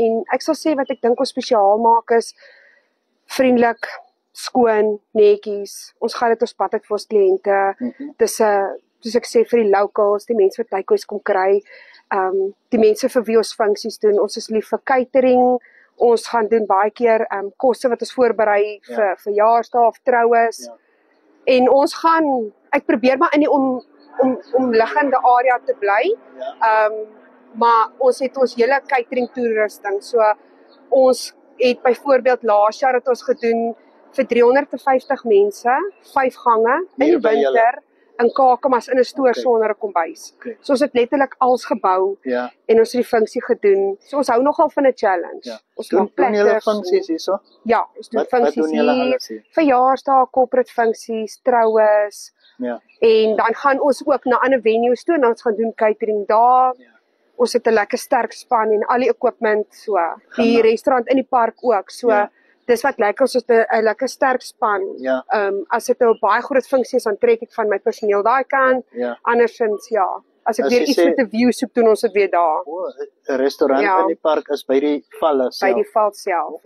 En ek sal sê wat ek dink ons spesiaal maak is vriendelik, skoon, netjies. Ons gaan dit ons pad uit vir ons kliënte. Dis soos ek sê vir die locals, die mense wat takeaways kom kry, die mense vir wie ons funksies doen. Ons is lief vir catering. Ons gaan doen baie keer kosse wat ons voorberei vir verjaarsdae of troues. En ons gaan, ek probeer maar in die omliggende area te bly. Maar ons het ons hele catering toerusting. So ons het byvoorbeeld laas jaar het ons gedoen vir 350 mense, 5 gange in die winter in Kakamas in 'n stoor sonder 'n kombuis. So ons het letterlik alles gebou en ons het die funksie gedoen. So ons hou nogal van 'n challenge. Ons doen julle funksies hierso? Ja, ons doen funksies doen julle alles hier? Verjaarsdae, corporate funksies, troues. En dan gaan ons ook na ander venues toe en ons gaan doen catering daar. Ons het 'n lekker sterk span en al die equipment so. Die restaurant in die park ook. So dis wat lekker, ons het 'n lekker sterk span. As dit 'n baie groot funksie is, dan trek ek van my personeel daai kant. Andersins as ek weer iets met 'n view soek, doen ons dit weer daar. 'n restaurant in die park is by die val self. By die val self,